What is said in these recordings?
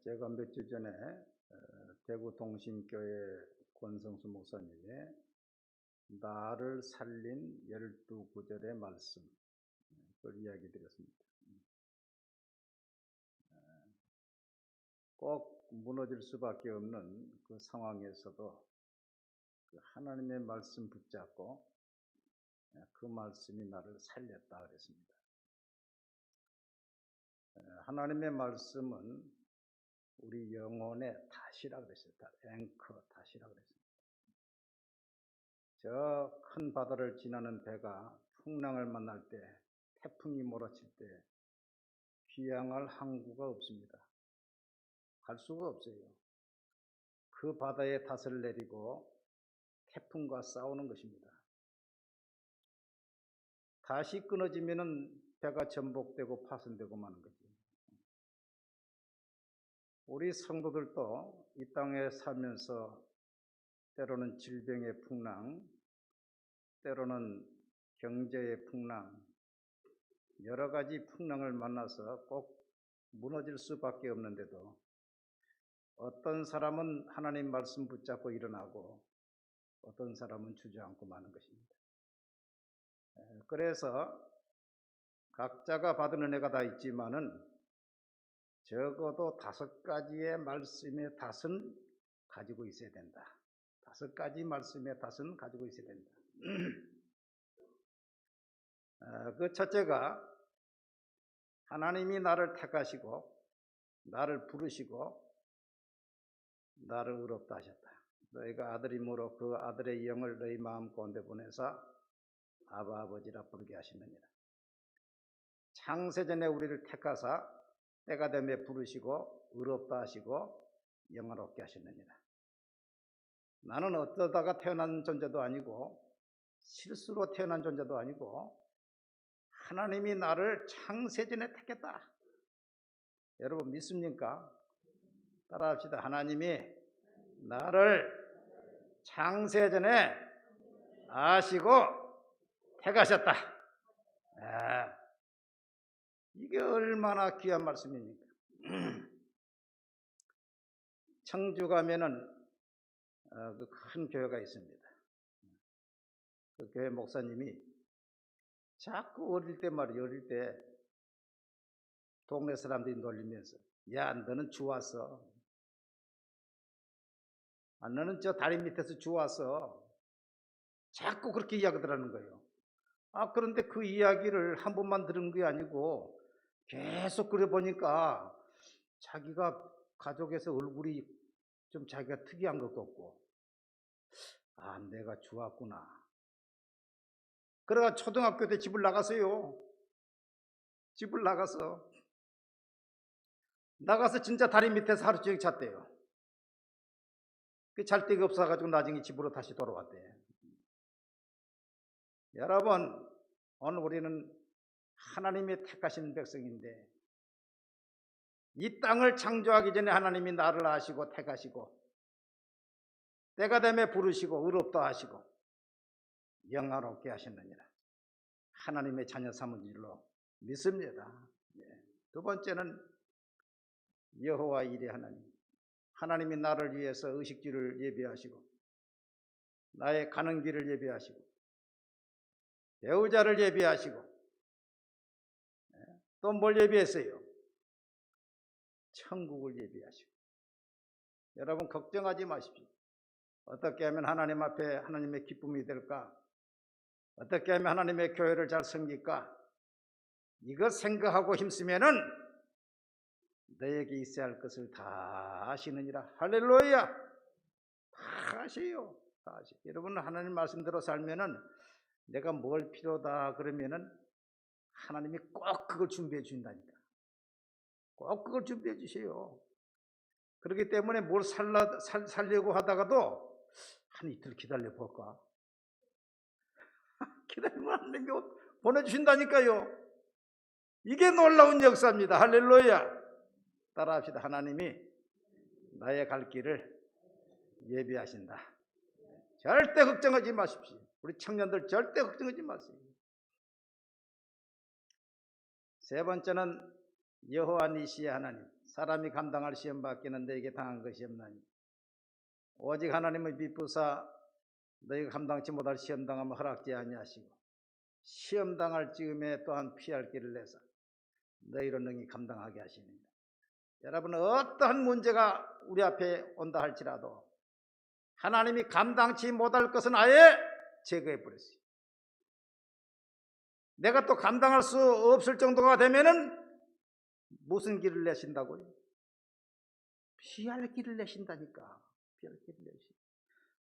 제가 몇 주 전에 대구 동신교회 권성수 목사님의 나를 살린 12구절의 말씀, 그걸 이야기 드렸습니다. 꼭 무너질 수밖에 없는 그 상황에서도 그 하나님의 말씀 붙잡고 그 말씀이 나를 살렸다 그랬습니다. 하나님의 말씀은 우리 영혼의 닷이라 그랬어요. 앵커 닷이라 그랬습니다. 저 큰 바다를 지나는 배가 풍랑을 만날 때, 태풍이 몰아칠 때 귀향할 항구가 없습니다. 갈 수가 없어요. 그 바다에 닷을 내리고 태풍과 싸우는 것입니다. 닷이 끊어지면은 배가 전복되고 파손되고 마는 거죠. 우리 성도들도 이 땅에 살면서 때로는 질병의 풍랑, 때로는 경제의 풍랑, 여러 가지 풍랑을 만나서 꼭 무너질 수밖에 없는데도 어떤 사람은 하나님 말씀 붙잡고 일어나고 어떤 사람은 주저앉고 마는 것입니다. 그래서 각자가 받은 은혜가 다 있지만은 적어도 5가지의 말씀의 닷은 가지고 있어야 된다. 5가지 말씀의 닷은 가지고 있어야 된다. 그 첫째가 하나님이 나를 택하시고 나를 부르시고 나를 의롭다 하셨다. 너희가 아들이므로 그 아들의 영을 너희 마음 가운데 보내사 아바 아버지라 부르게 하시느니라. 창세전에 우리를 택하사 때가 되매 부르시고 의롭다 하시고 영화롭게 하시느니라. 나는 어쩌다가 태어난 존재도 아니고 실수로 태어난 존재도 아니고 하나님이 나를 창세전에 택했다. 여러분 믿습니까? 따라합시다. 하나님이 나를 창세전에 아시고 택하셨다. 이게 얼마나 귀한 말씀입니까? 청주 가면은 그 큰 교회가 있습니다. 그 교회 목사님이 자꾸 어릴 때 동네 사람들이 놀리면서 야 너는 주웠어. 너는 저 다리 밑에서 주웠어. 자꾸 그렇게 이야기하더라는 거예요. 그런데 그 이야기를 한 번만 들은 게 아니고 계속 그래 보니까 자기가 가족에서 얼굴이 좀 자기가 특이한 것 같고 내가 주웠구나. 그래가 초등학교 때 집을 나갔어요. 집을 나가서 진짜 다리 밑에서 하루 종일 잤대요. 잘 데가 없어가지고 나중에 집으로 다시 돌아왔대. 여러분, 오늘 우리는 하나님의 택하신 백성인데 이 땅을 창조하기 전에 하나님이 나를 아시고 택하시고 때가 되매 부르시고 의롭다 하시고 영화롭게 하셨느니라. 하나님의 자녀 삼은 줄로 믿습니다. 두 번째는 여호와 이레 하나님. 하나님이 나를 위해서 의식주를 예비하시고 나의 가는 길을 예비하시고 배우자를 예비하시고 또 뭘 예비했어요? 천국을 예비하시고. 여러분 걱정하지 마십시오. 어떻게 하면 하나님 앞에 하나님의 기쁨이 될까? 어떻게 하면 하나님의 교회를 잘 섬길까? 이거 생각하고 힘쓰면은 너에게 있어야 할 것을 다 아시느니라. 할렐루야. 다 아세요. 다 아세요. 여러분 하나님 말씀대로 살면은 내가 뭘 필요다 그러면은 하나님이 꼭 그걸 준비해 주신다니까. 꼭 그걸 준비해 주세요. 그렇기 때문에 뭘 살려고 하다가도 한 이틀 기다려 볼까? 기다리면 하나님이 보내주신다니까요. 이게 놀라운 역사입니다. 할렐루야. 따라합시다. 하나님이 나의 갈 길을 예비하신다. 절대 걱정하지 마십시오. 우리 청년들 절대 걱정하지 마세요. 세 번째는 여호와 니시의 하나님. 사람이 감당할 시험밖에는 너에게 당한 것이 없나니 오직 하나님의 비부사 너희가 감당치 못할 시험 당하면 허락지 아니하시고 시험 당할 즈음에 또한 피할 길을 내사 너희로 능히 감당하게 하시느니라. 여러분, 어떠한 문제가 우리 앞에 온다 할지라도 하나님이 감당치 못할 것은 아예 제거해 버렸어요. 내가 또 감당할 수 없을 정도가 되면은 무슨 길을 내신다고요? 피할 길을 내신다니까. 피할 길을 내신다.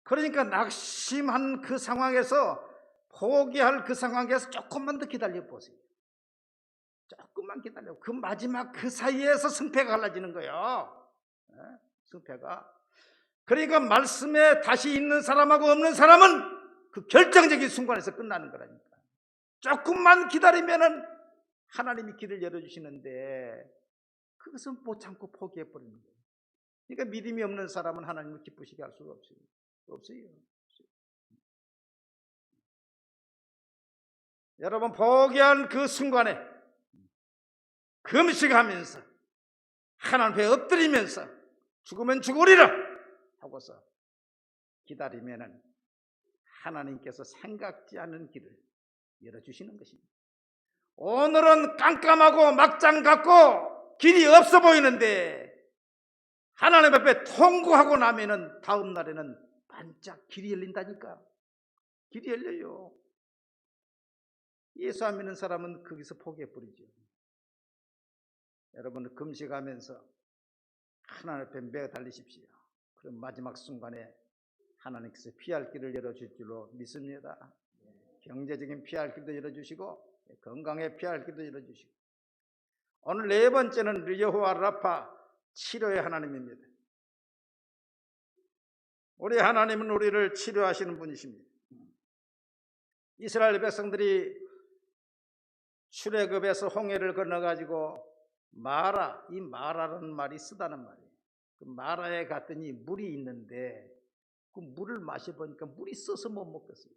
그러니까 낙심한 그 상황에서, 포기할 그 상황에서 조금만 더 기다려 보세요. 조금만 기다려. 그 마지막 그 사이에서 승패가 갈라지는 거예요. 승패가. 그러니까 말씀에 다시 있는 사람하고 없는 사람은 그 결정적인 순간에서 끝나는 거라니까. 조금만 기다리면은 하나님이 길을 열어주시는데 그것은 못 참고 포기해버리는 거예요. 그러니까 믿음이 없는 사람은 하나님을 기쁘시게 할 수가 없어요. 없어요. 여러분, 포기한 그 순간에 금식하면서 하나님 앞에 엎드리면서 죽으면 죽으리라 하고서 기다리면은 하나님께서 생각지 않은 길을 열어주시는 것입니다. 오늘은 깜깜하고 막장 같고 길이 없어 보이는데 하나님 앞에 통고하고 나면은 다음 날에는 반짝 길이 열린다니까. 길이 열려요. 예수 안 믿는 사람은 거기서 포기해버리죠. 여러분은 금식하면서 하나님 앞에 매어 달리십시오. 그럼 마지막 순간에 하나님께서 피할 길을 열어줄 줄로 믿습니다. 경제적인 피할 길도 열어주시고 건강에 피할 길도 열어주시고. 오늘 네 번째는 여호와 라파, 치료의 하나님입니다. 우리 하나님은 우리를 치료하시는 분이십니다. 이스라엘 백성들이 출애굽에서 홍해를 건너가지고 마라, 이 마라라는 말이 쓰다는 말이에요. 그 마라에 갔더니 물이 있는데 그 물을 마셔보니까 물이 써서 못 먹겠어요.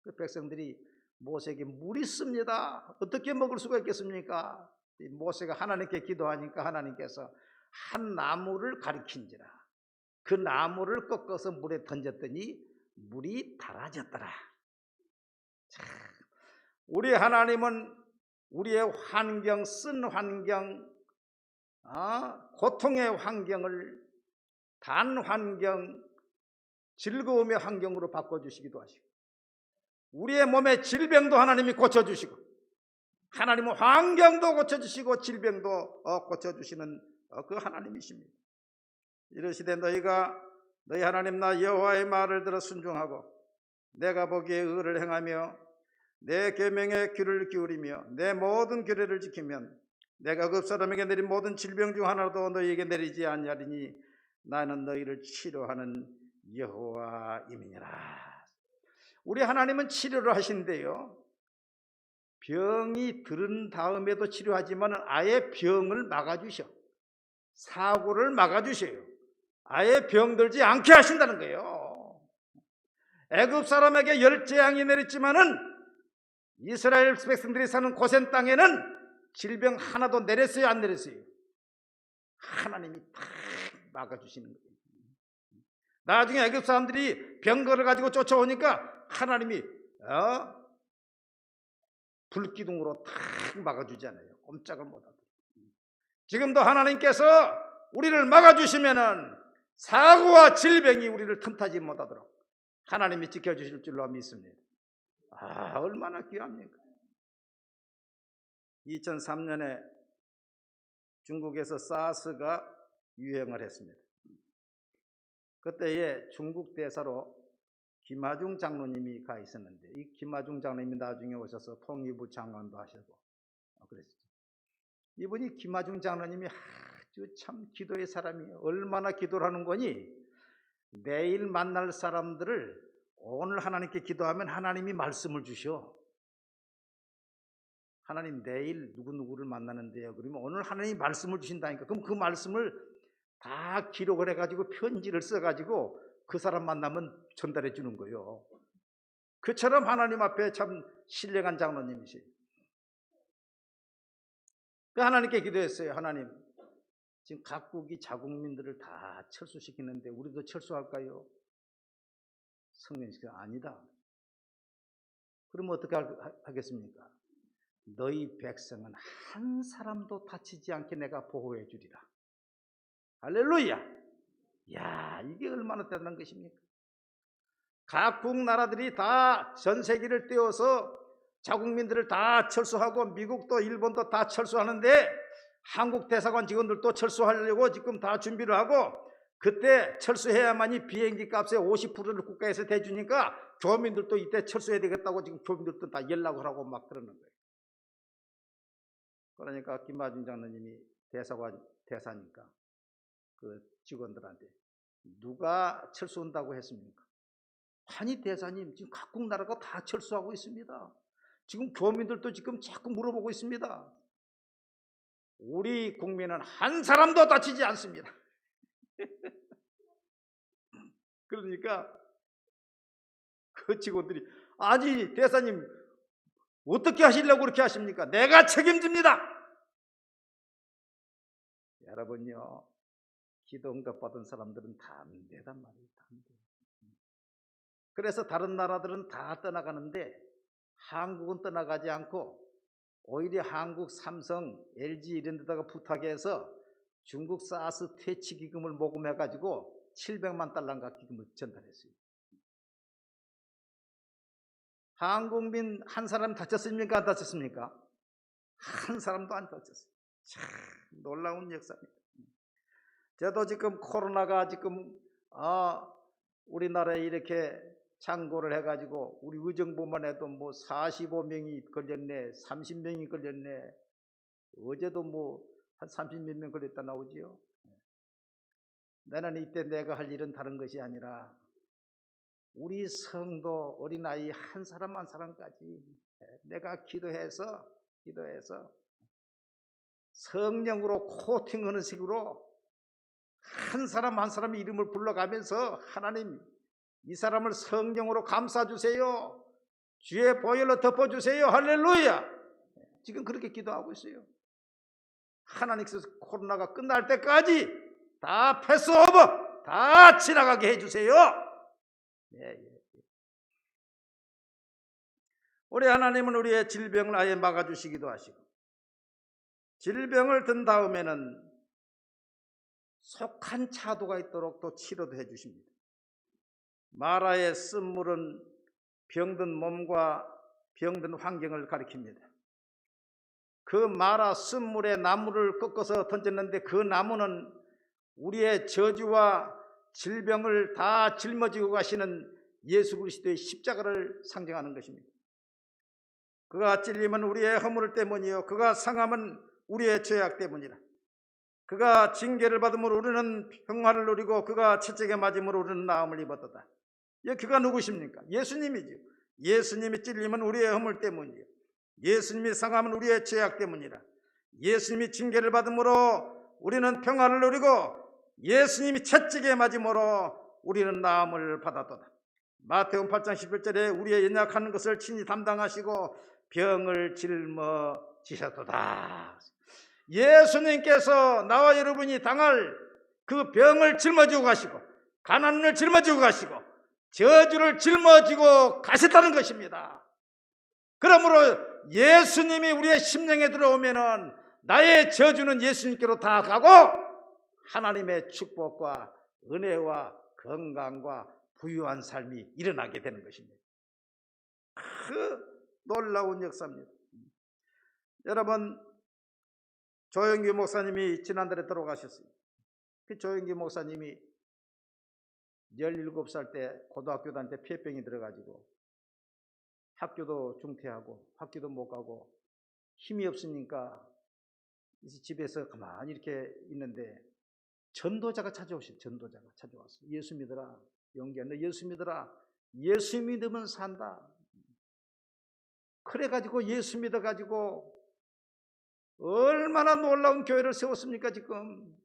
그 백성들이 모세에게 물이 있습니다. 어떻게 먹을 수가 있겠습니까? 모세가 하나님께 기도하니까 하나님께서 한 나무를 가리킨지라. 그 나무를 꺾어서 물에 던졌더니 물이 달아졌더라. 자, 우리 하나님은 우리의 환경, 쓴 환경, 고통의 환경을 단 환경, 즐거움의 환경으로 바꿔주시기도 하시고, 우리의 몸의 질병도 하나님이 고쳐주시고, 하나님은 환경도 고쳐주시고 질병도 고쳐주시는 그 하나님이십니다. 이르시되 너희 하나님 나 여호와의 말을 들어 순종하고 내가 보기에 의를 행하며 내 계명에 귀를 기울이며 내 모든 규례를 지키면 내가 그 사람에게 내린 모든 질병 중 하나도 너희에게 내리지 아니하리니 나는 너희를 치료하는 여호와임이니라. 우리 하나님은 치료를 하신대요. 병이 들은 다음에도 치료하지만 아예 병을 막아주셔. 사고를 막아주셔요. 아예 병들지 않게 하신다는 거예요. 애굽 사람에게 열재앙이 내렸지만은 이스라엘 백성들이 사는 고센 땅에는 질병 하나도 내렸어요, 안 내렸어요? 하나님이 다 막아주시는 거예요. 나중에 애굽 사람들이 병거를 가지고 쫓아오니까 하나님이 불기둥으로 탁 막아주잖아요. 꼼짝을 못하고. 지금도 하나님께서 우리를 막아주시면은 사고와 질병이 우리를 틈타지 못하도록 하나님이 지켜주실 줄로 믿습니다. 얼마나 귀합니까? 2003년에 중국에서 사스가 유행을 했습니다. 그때에 중국 대사로 김하중 장로님이 가 있었는데, 이 김하중 장로님이 나중에 오셔서 통일부 장관도 하시고 그랬었죠. 이분이 김하중 장로님이 아주 참 기도의 사람이에요. 얼마나 기도를 하는 거니? 내일 만날 사람들을 오늘 하나님께 기도하면 하나님이 말씀을 주셔. 하나님 내일 누구누구를 만나는데요. 그러면 오늘 하나님이 말씀을 주신다니까. 그럼 그 말씀을 다 기록을 해가지고 편지를 써가지고 그 사람 만나면 전달해 주는 거예요. 그처럼 하나님 앞에 참 신령한 장로님이세요. 그 하나님께 기도했어요. 하나님, 지금 각국이 자국민들을 다 철수시키는데 우리도 철수할까요? 성경에서 아니다. 그러면 어떻게 하겠습니까? 너희 백성은 한 사람도 다치지 않게 내가 보호해 주리라. 할렐루야. 야, 이게 얼마나 대단한 것입니까? 각국 나라들이 다 전 세계를 떼어서 자국민들을 다 철수하고 미국도 일본도 다 철수하는데 한국 대사관 직원들도 철수하려고 지금 다 준비를 하고, 그때 철수해야만이 비행기 값의 50%를 국가에서 대주니까 교민들도 이때 철수해야 되겠다고 지금 교민들도 다 연락을 하고 막 그러는 거예요. 그러니까 김마준 장로님이 대사니까 그 직원들한테 누가 철수한다고 했습니까? 아니 대사님, 지금 각국 나라가 다 철수하고 있습니다. 지금 교민들도 지금 자꾸 물어보고 있습니다. 우리 국민은 한 사람도 다치지 않습니다. 그러니까 그 직원들이 아니 대사님 어떻게 하시려고 그렇게 하십니까? 내가 책임집니다. 여러분요, 기도 응답 받은 사람들은 다 안 되단 말이에요. 다 안 돼. 그래서 다른 나라들은 다 떠나가는데 한국은 떠나가지 않고 오히려 한국 삼성, LG 이런 데다가 부탁해서 중국 사스 퇴치 기금을 모금해가지고 700만 달러인가 기금을 전달했어요. 한국민 한 사람 다쳤습니까? 안 다쳤습니까? 한 사람도 안 다쳤어요. 참 놀라운 역사입니다. 저도 지금 코로나가 지금 우리나라에 이렇게 창고를 해가지고 우리 의정부만 해도 뭐 45명이 걸렸네, 30명이 걸렸네. 어제도 뭐 한 30몇 명 걸렸다 나오지요. 나는 이때 내가 할 일은 다른 것이 아니라 우리 성도 어린아이 한 사람 한 사람까지 내가 기도해서 성령으로 코팅하는 식으로 한 사람 한 사람의 이름을 불러가면서 하나님 이 사람을 성령으로 감싸주세요. 주의 보혈로 덮어주세요. 할렐루야. 지금 그렇게 기도하고 있어요. 하나님께서 코로나가 끝날 때까지 다 패스오버 다 지나가게 해주세요. 예. 우리 하나님은 우리의 질병을 아예 막아주시기도 하시고, 질병을 든 다음에는 속한 차도가 있도록 또 치료도 해주십니다. 마라의 쓴물은 병든 몸과 병든 환경을 가리킵니다. 그 마라 쓴물에 나무를 꺾어서 던졌는데 그 나무는 우리의 저주와 질병을 다 짊어지고 가시는 예수 그리스도의 십자가를 상징하는 것입니다. 그가 찔림은 우리의 허물 때문이요 그가 상함은 우리의 죄악 때문이라. 그가 징계를 받음으로 우리는 평화를 누리고 그가 채찍에 맞음으로 우리는 나음을 입었도다. 그가 누구십니까? 예수님이죠. 예수님이 찔림은 우리의 허물 때문이요 예수님이 상함은 우리의 죄악 때문이라. 예수님이 징계를 받음으로 우리는 평화를 누리고 예수님이 채찍에 맞음으로 우리는 나음을 받았도다. 마태복음 8장 11절에 우리의 연약한 것을 친히 담당하시고 병을 짊어지셨도다. 예수님께서 나와 여러분이 당할 그 병을 짊어지고 가시고 가난을 짊어지고 가시고 저주를 짊어지고 가셨다는 것입니다. 그러므로 예수님이 우리의 심령에 들어오면은 나의 저주는 예수님께로 다 가고 하나님의 축복과 은혜와 건강과 부유한 삶이 일어나게 되는 것입니다. 그 놀라운 역사입니다. 여러분, 조영규 목사님이 지난달에 돌아가셨어요. 그 조영규 목사님이 17살 때 고등학교 다닐 때 폐병이 들어가지고 학교도 중퇴하고 학교도 못 가고 힘이 없으니까 집에서 가만히 이렇게 있는데 전도자가 찾아오셨어요. 전도자가 찾아왔어요. 예수 믿어라. 영기야, 너 예수 믿어라. 예수 믿으면 산다. 그래가지고 예수 믿어가지고 얼마나 놀라운 교회를 세웠습니까 지금.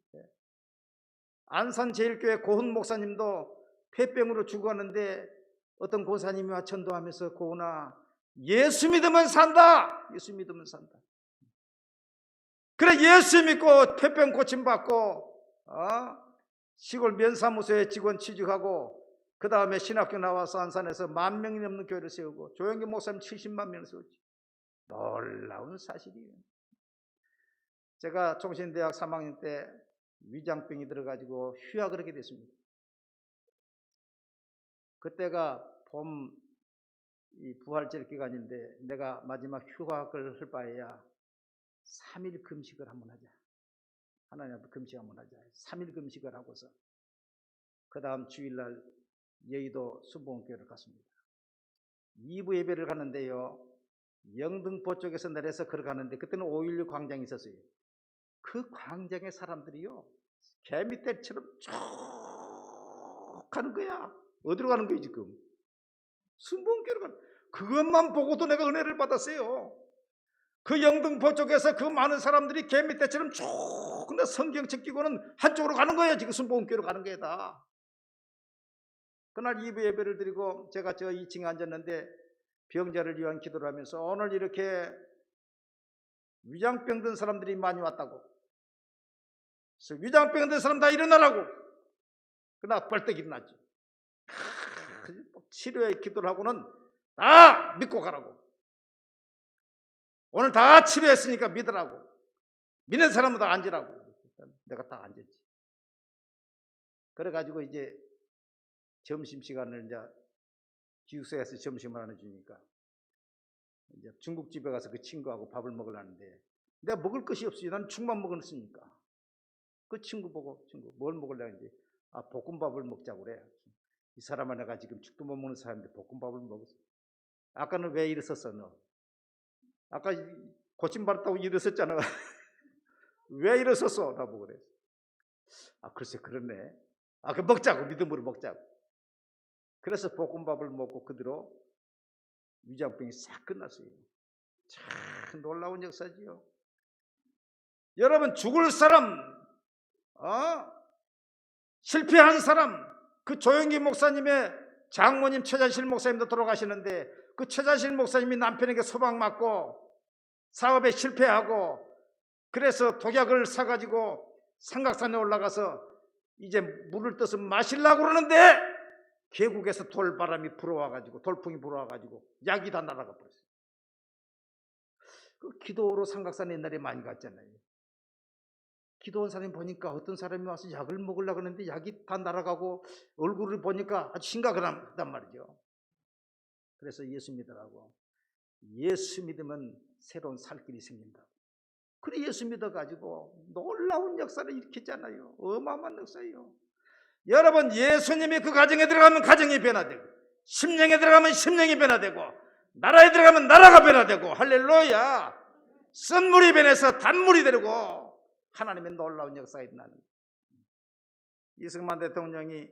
안산제일교회 고훈 목사님도 폐병으로 죽었는데 어떤 고사님이 전도하면서 고훈아 예수 믿으면 산다. 예수 믿으면 산다. 그래 예수 믿고 폐병 고침받고 시골 면사무소에 직원 취직하고 그 다음에 신학교 나와서 안산에서 10,000명이 넘는 교회를 세우고 조영기 목사님 70만 명을 세웠지. 놀라운 사실이에요. 제가 총신대학 3학년 때 위장병이 들어가지고 휴학을 하게 됐습니다. 그때가 봄 부활절 기간인데 내가 마지막 휴학을 할 바에야 3일 금식을 한번 하자. 하나님 앞에 금식 한번 하자. 3일 금식을 하고서 그 다음 주일날 여의도 순복음교회를 갔습니다. 2부 예배를 가는데요. 영등포 쪽에서 내려서 걸어가는데 그때는 5.16 광장이 있었어요. 그 광장의 사람들이요. 개미떼처럼 쭉 가는 거야. 어디로 가는 거야 지금? 순복음교회로 가는 거야. 그것만 보고도 내가 은혜를 받았어요. 그 영등포 쪽에서 그 많은 사람들이 개미떼처럼 쭉 성경책 끼고는 한쪽으로 가는 거예요. 지금 순복음교회로 가는 거야 다. 그날 2부 예배를 드리고 제가 저 2층에 앉았는데 병자를 위한 기도를 하면서 오늘 이렇게 위장병 든 사람들이 많이 왔다고. 그래서 위장병 든 사람 다 일어나라고. 그러나 벌떡 일어났지. 치료의 기도를 하고는 다 믿고 가라고. 오늘 다 치료했으니까 믿으라고. 믿는 사람은 다 앉으라고. 내가 다 앉았지. 그래가지고 이제 점심시간을 이제 기숙사에서 점심을 하나 주니까 이제 중국집에 가서 그 친구하고 밥을 먹으려는데 내가 먹을 것이 없어요. 난 죽만 먹었으니까. 그 친구 보고 뭘 먹으려고 했는데 볶음밥을 먹자고 그래. 이 사람아 내가 지금 죽도 못 먹는 사람인데 볶음밥을 먹었어. 아까는 왜 일어섰어 너? 아까 고침받았다고 일어섰잖아. 왜 일어섰어? 나보고 그래. 글쎄 그렇네. 그 먹자고 믿음으로 먹자고. 그래서 볶음밥을 먹고 그 뒤로 위장병이 싹 끝났어요. 참 놀라운 역사지요. 여러분 죽을 사람, 실패한 사람, 그 조영기 목사님의 장모님 최자실 목사님도 돌아가시는데 그 최자실 목사님이 남편에게 소방 맞고 사업에 실패하고 그래서 독약을 사가지고 삼각산에 올라가서 이제 물을 떠서 마시려고 그러는데 계곡에서 돌바람이 불어와가지고 돌풍이 불어와가지고 약이 다 날아가 버렸어요. 그 기도로 삼각산에 옛날에 많이 갔잖아요. 기도한 사람이 보니까 어떤 사람이 와서 약을 먹으려고 하는데 약이 다 날아가고 얼굴을 보니까 아주 심각하단 말이죠. 그래서 예수 믿으라고. 예수 믿으면 새로운 살 길이 생긴다고. 그래 예수 믿어가지고 놀라운 역사를 일으켰잖아요. 어마어마한 역사예요. 여러분 예수님이 그 가정에 들어가면 가정이 변화되고 심령에 들어가면 심령이 변화되고 나라에 들어가면 나라가 변화되고 할렐루야. 쓴 물이 변해서 단물이 되고 하나님의 놀라운 역사가 일어나는 거예요. 이승만 대통령이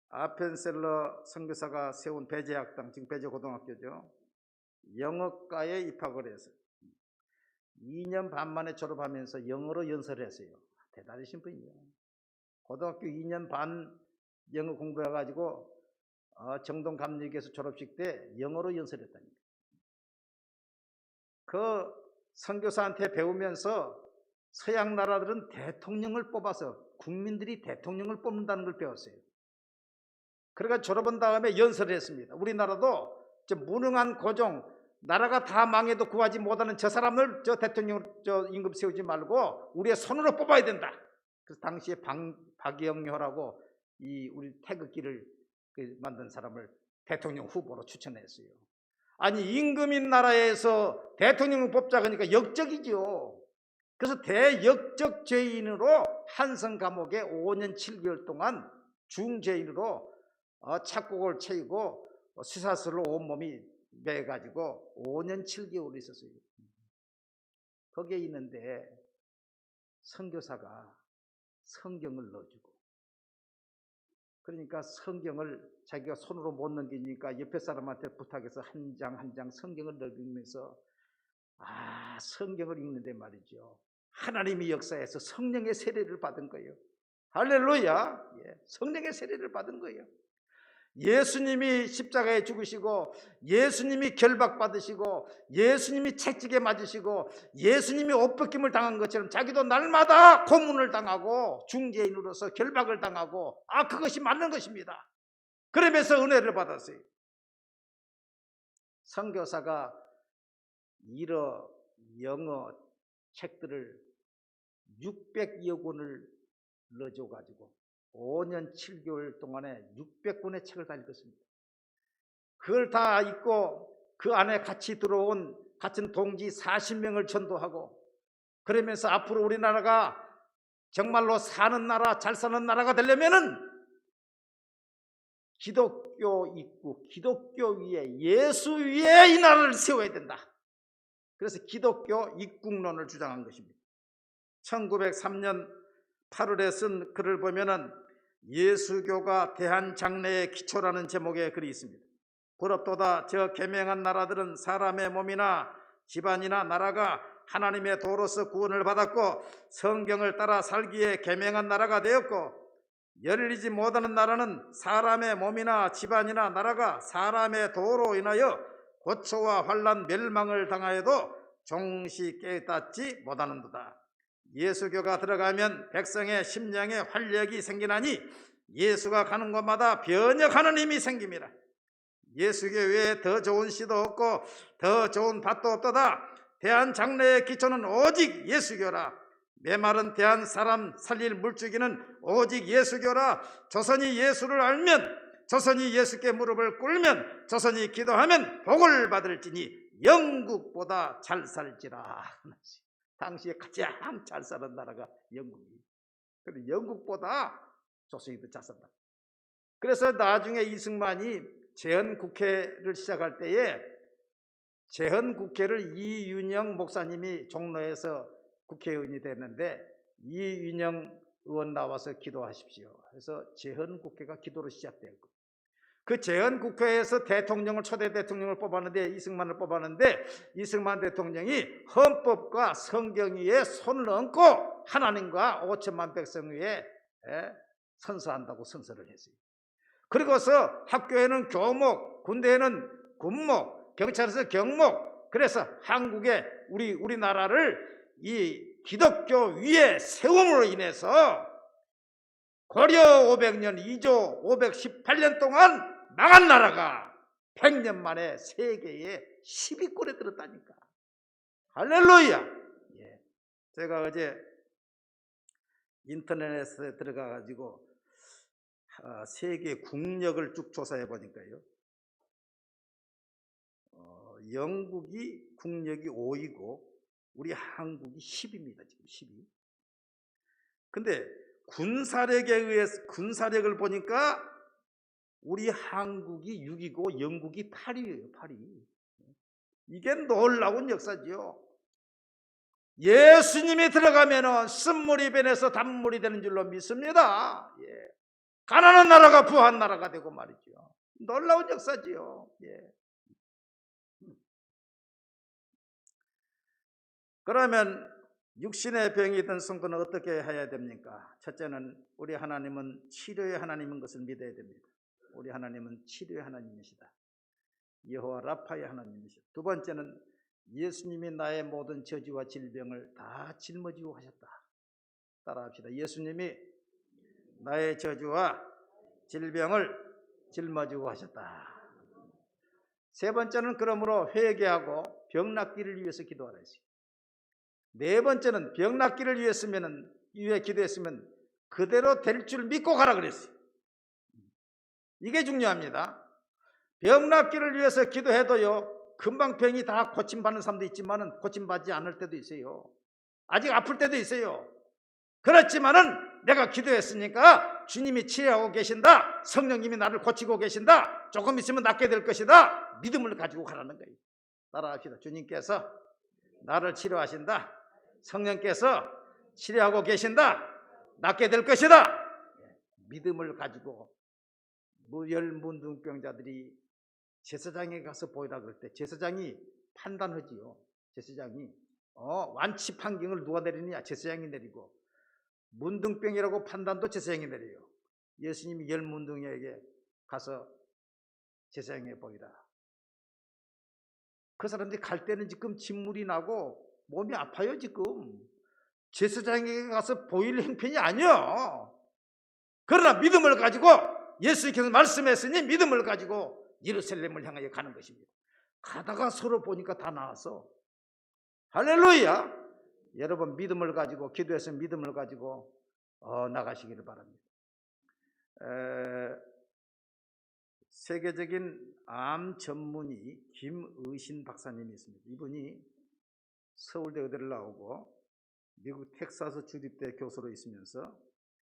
아펜셀러 선교사가 세운 배제학당, 지금 배제고등학교죠. 영어과에 입학을 해서 2년 반 만에 졸업하면서 영어로 연설을 했어요. 대단하신 분이에요. 고등학교 2년 반 영어 공부해가지고 정동 감리교에서 졸업식 때 영어로 연설했다니까. 그 선교사한테 배우면서 서양 나라들은 대통령을 뽑아서 국민들이 대통령을 뽑는다는 걸 배웠어요. 그러니까 졸업한 다음에 연설을 했습니다. 우리나라도 무능한 고종, 나라가 다 망해도 구하지 못하는 저 사람을 저 대통령 임금 세우지 말고 우리의 손으로 뽑아야 된다. 그래서 당시에 박영효라고 우리 태극기를 만든 사람을 대통령 후보로 추천했어요. 아니 임금인 나라에서 대통령을 뽑자 그러니까 역적이죠. 그래서 대역적 죄인으로 한성 감옥에 5년 7개월 동안 중죄인으로 착곡을 채이고 쇠사슬로 온몸이 매가지고 5년 7개월 있었어요. 거기에 있는데 선교사가 성경을 넣어주고 그러니까 성경을 자기가 손으로 못 넘기니까 옆에 사람한테 부탁해서 한 장 한 장 성경을 넣으면서 성경을 읽는데 말이죠. 하나님의 역사에서 성령의 세례를 받은 거예요. 할렐루야. 예, 성령의 세례를 받은 거예요. 예수님이 십자가에 죽으시고 예수님이 결박받으시고 예수님이 채찍에 맞으시고 예수님이 옷벗김을 당한 것처럼 자기도 날마다 고문을 당하고 중재인으로서 결박을 당하고 그것이 맞는 것입니다. 그러면서 은혜를 받았어요. 선교사가 일어 영어 책들을 600여 권을 넣어줘가지고 5년 7개월 동안에 600권의 책을 다 읽었습니다. 그걸 다 읽고 그 안에 같이 들어온 같은 동지 40명을 전도하고 그러면서 앞으로 우리나라가 정말로 사는 나라, 잘 사는 나라가 되려면은 기독교 있고 기독교 위에 예수 위에 이 나라를 세워야 된다. 그래서 기독교 입국론을 주장한 것입니다. 1903년 8월에 쓴 글을 보면은 예수교가 대한장래의 기초라는 제목의 글이 있습니다. 부럽도다 저 계명한 나라들은 사람의 몸이나 집안이나 나라가 하나님의 도로서 구원을 받았고 성경을 따라 살기에 계명한 나라가 되었고 열리지 못하는 나라는 사람의 몸이나 집안이나 나라가 사람의 도로 인하여 고초와 환난 멸망을 당하여도 종시 깨닫지 못하는도다. 예수교가 들어가면 백성의 심령에 활력이 생기나니 예수가 가는 곳마다 변혁하는 힘이 생깁니다. 예수교 외에 더 좋은 시도 없고 더 좋은 밭도 없도다. 대한장래의 기초는 오직 예수교라. 메마른 대한 사람 살릴 물주기는 오직 예수교라. 조선이 예수를 알면 조선이 예수께 무릎을 꿇으면 조선이 기도하면 복을 받을지니 영국보다 잘 살지라. 당시에 가장 잘 사는 나라가 영국이에요. 그런데 영국보다 조선이 더 잘 산다. 그래서 나중에 이승만이 제헌국회를 시작할 때에 제헌국회를 이윤영 목사님이 종로에서 국회의원이 됐는데 이윤영 의원 나와서 기도하십시오. 그래서 제헌국회가 기도로 시작되었고 그 제헌국회에서 대통령을 초대 대통령을 뽑았는데 이승만을 뽑았는데 이승만 대통령이 헌법과 성경 위에 손을 얹고 하나님과 5천만 백성 위에 선서한다고 선서를 했어요. 그리고서 학교에는 교목, 군대에는 군목, 경찰에서 경목. 그래서 한국의 우리나라를 이 기독교 위에 세움으로 인해서 고려 500년 2조 518년 동안 망한 나라가 100년 만에 세계에 10위권에 들었다니까. 할렐루야. 제가 어제 인터넷에 들어가 가지고 세계 국력을 쭉 조사해 보니까요, 영국이 국력이 5위고 우리 한국이 10위입니다. 지금 10위. 근데 군사력에 의해서 군사력을 보니까 우리 한국이 6위고 영국이 8위예요. 8위. 이게 놀라운 역사지요. 예수님이 들어가면은 쓴물이 변해서 단물이 되는 줄로 믿습니다. 가난한 나라가 부한 나라가 되고 말이죠. 놀라운 역사지요. 그러면 육신의 병이 든 성도는 어떻게 해야 됩니까? 첫째는 우리 하나님은 치료의 하나님인 것을 믿어야 됩니다. 우리 하나님은 치료의 하나님이시다. 여호와 라파의 하나님이시다. 두 번째는 예수님이 나의 모든 저주와 질병을 다 짊어지고 가셨다. 따라합시다. 예수님이 나의 저주와 질병을 짊어지고 가셨다. 세 번째는 그러므로 회개하고 병 낫기를 위해서 기도하라 했어요. 네 번째는 병 낫기를 위해 기도했으면 그대로 될 줄 믿고 가라 그랬어요. 이게 중요합니다. 병 낫기를 위해서 기도해도요, 금방 병이 다 고침받는 사람도 있지만 고침받지 않을 때도 있어요. 아직 아플 때도 있어요. 그렇지만은 내가 기도했으니까 주님이 치료하고 계신다. 성령님이 나를 고치고 계신다. 조금 있으면 낫게 될 것이다. 믿음을 가지고 가라는 거예요. 따라합시다. 주님께서 나를 치료하신다. 성령께서 치료하고 계신다. 낫게 될 것이다. 믿음을 가지고 무혈문둥병자들이 제사장에 가서 보이라 그럴 때 제사장이 판단하지요. 제사장이 완치 판결을 누가 내리느냐? 제사장이 내리고, 문둥병이라고 판단도 제사장이 내려요. 예수님이 열문둥이에게 가서 제사장에 보이라. 그 사람들이 갈 때는 지금 진물이 나고 몸이 아파요. 지금 제사장에게 가서 보일 형편이 아니야. 그러나 믿음을 가지고, 예수님께서 말씀했으니 믿음을 가지고 예루살렘을 향하여 가는 것입니다. 가다가 서로 보니까 다 나와서, 할렐루야. 여러분 믿음을 가지고, 기도해서 믿음을 가지고 나가시기를 바랍니다. 세계적인 암 전문의 김의신 박사님이 있습니다. 이분이 서울대 의대를 나오고 미국 텍사스 주립대 교수로 있으면서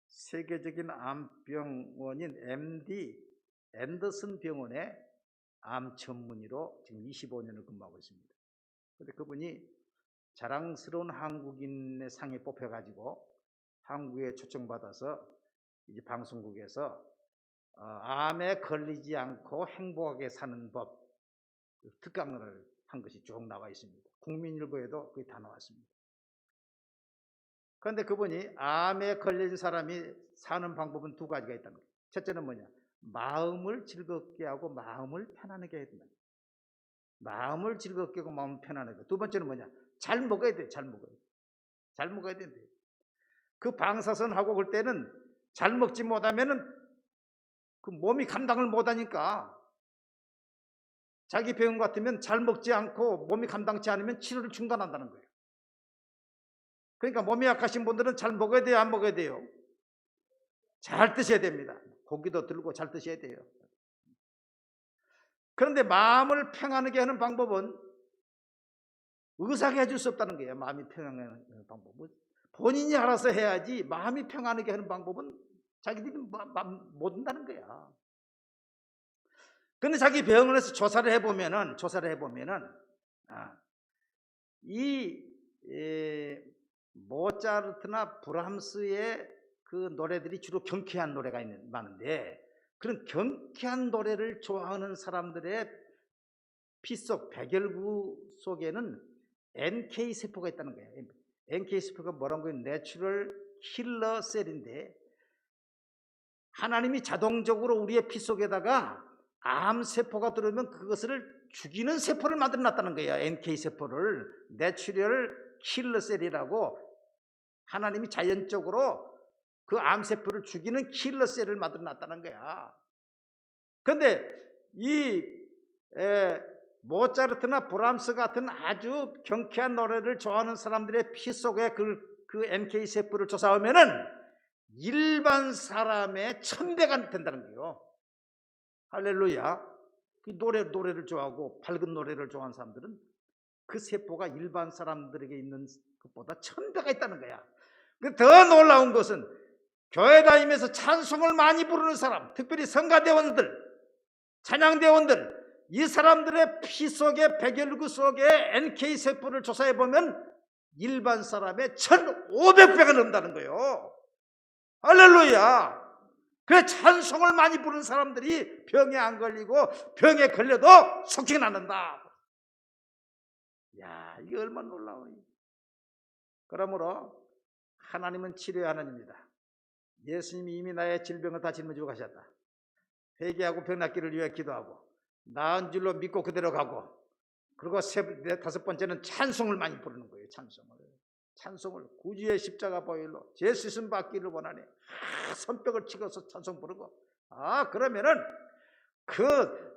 세계적인 암병원인 MD 앤더슨 병원의 암 전문의로 지금 25년을 근무하고 있습니다. 그런데 그분이 자랑스러운 한국인의 상에 뽑혀가지고 한국에 초청받아서 이제 방송국에서 암에 걸리지 않고 행복하게 사는 법 특강을 한 것이 쭉 나와 있습니다. 국민일보에도 그게 다 나왔습니다. 그런데 그분이 암에 걸린 사람이 사는 방법은 두 가지가 있다는 거예요. 첫째는 뭐냐? 마음을 즐겁게 하고 마음을 편안하게 해야 된다. 마음을 즐겁게 하고 마음을 편안하게 하고. 두 번째는 뭐냐? 잘 먹어야 돼. 잘 먹어야 돼. 잘 먹어야 된대. 그 방사선 하고 그럴 때는 잘 먹지 못하면은 그 몸이 감당을 못하니까, 자기 병원 같으면 잘 먹지 않고 몸이 감당치 않으면 치료를 중단한다는 거예요. 그러니까 몸이 약하신 분들은 잘 먹어야 돼요? 안 먹어야 돼요? 잘 드셔야 됩니다. 고기도 들고 잘 드셔야 돼요. 그런데 마음을 평안하게 하는 방법은 의사가 해줄 수 없다는 거예요. 마음이 평안하게 하는 방법은 본인이 알아서 해야지, 마음이 평안하게 하는 방법은 자기들이 못 한다는 거야. 그런데 자기 병원에서 조사를 해보면은 모차르트나 브람스의 그 노래들이 주로 경쾌한 노래가 많은데, 그런 경쾌한 노래를 좋아하는 사람들의 피속 백열구 속에는 NK 세포가 있다는 거예요. NK 세포가 뭐라는 거예요? 내추럴 킬러 셀인데, 하나님이 자동적으로 우리의 피 속에다가 암 세포가 들어오면 그것을 죽이는 세포를 만들어 놨다는 거예요. NK 세포를 내추럴 킬러 셀이라고, 하나님이 자연적으로 그 암 세포를 죽이는 킬러 셀을 만들어 놨다는 거야. 그런데 이 모차르트나 브람스 같은 아주 경쾌한 노래를 좋아하는 사람들의 피 속에 그 NK 세포를 조사하면은 일반 사람의 1000배가 된다는 거예요. 할렐루야. 그 노래를 좋아하고 밝은 노래를 좋아하는 사람들은 그 세포가 일반 사람들에게 있는 것보다 1000배가 있다는 거야. 더 놀라운 것은 교회 다니면서 찬송을 많이 부르는 사람, 특별히 성가대원들, 찬양대원들, 이 사람들의 피 속에, 백열구 속에 NK 세포를 조사해 보면 일반 사람의 1500배가 넘는다는 거예요. 할렐루야. 그래, 찬송을 많이 부르는 사람들이 병에 안 걸리고 병에 걸려도 속히 낫는다. 야, 이게 얼마나 놀라워요. 그러므로 하나님은 치료의 하나님입니다. 예수님이 이미 나의 질병을 다 짊어지고 가셨다. 회개하고 병 낫기를 위해 기도하고 나은 줄로 믿고 그대로 가고, 그리고 다섯 번째는 찬송을 많이 부르는 거예요. 찬송을 구주의 십자가 보혈로 제 수순 받기를 원하네. 손뼉을 치고서 찬송 부르고, 그러면은 그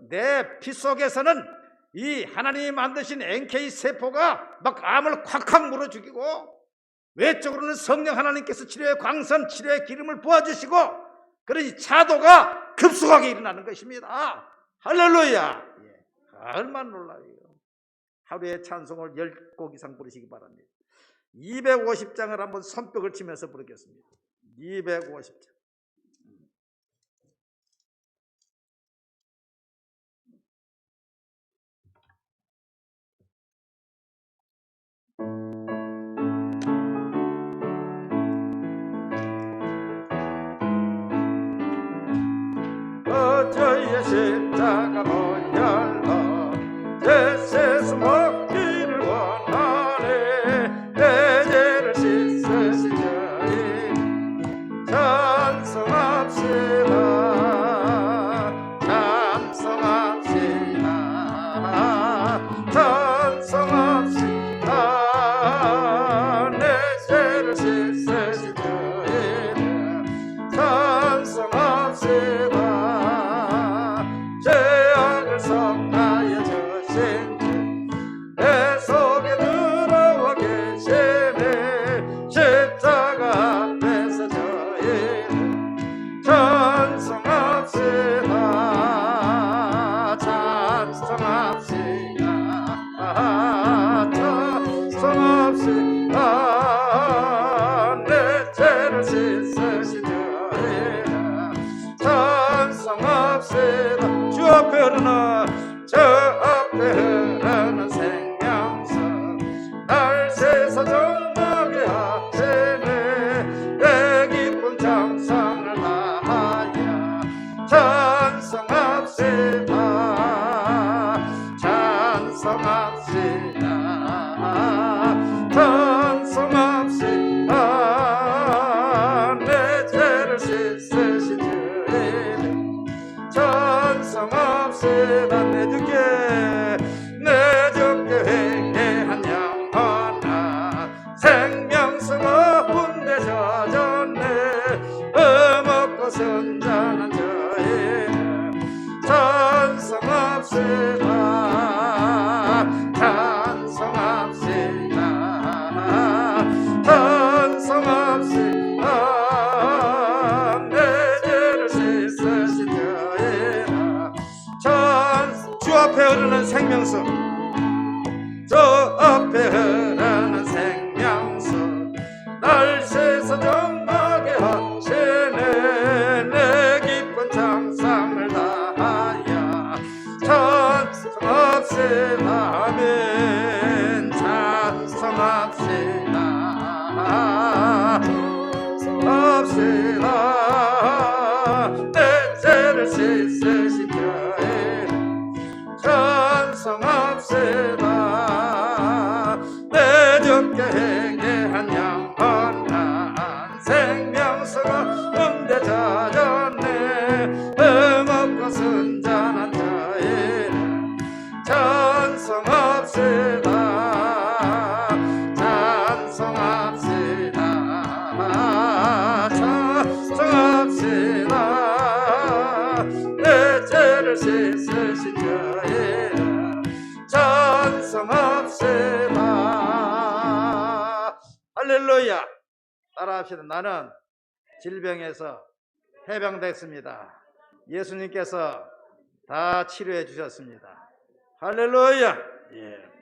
내 피 속에서는 이 하나님이 만드신 NK 세포가 막 암을 콱콱 물어 죽이고, 외적으로는 성령 하나님께서 치료의 광선, 치료의 기름을 부어주시고, 그러니 차도가 급속하게 일어나는 것입니다. 할렐루야. 얼마나 놀라워요. 하루에 찬송을 10곡 이상 부르시기 바랍니다. 250장을 한번 손뼉을 치면서 부르겠습니다. 250장. 어저의 십자가 보혈로 제 세수 먹기를 원하네. 내 죄를 씻으신 주님 찬송합시다. 찬송합시다. 씻으신 주님 찬송합시다. 내 주께 회개한 영혼아 생명수가 군대 젖었네. 먹고 선전한 저희는 찬송합시다. 찬송합시다. 찬송합시다. 내 죄를 씻으신 저희는 주 앞에 흐르는 생명수, 저 앞에 흐르는 생명수 날 씻어 정하게 하시네. 내 기쁜 찬상을 다하여 찬송합시다. 아멘. 찬송합시다. 찬송합시다. 내 죄를 씻으신 주님 찬송합시다. 내 주께 회개한 영원한 생명수가 음대 젖었네. 먹고 순전한 저희는 찬송합시다. 찬송합시다. 찬송합시다. 내 죄를 씻으신 주님 찬송합시다. 할렐루야. 따라합시다. 나는 질병에서 해방됐습니다. 예수님께서 다 치료해 주셨습니다. 할렐루야. 예.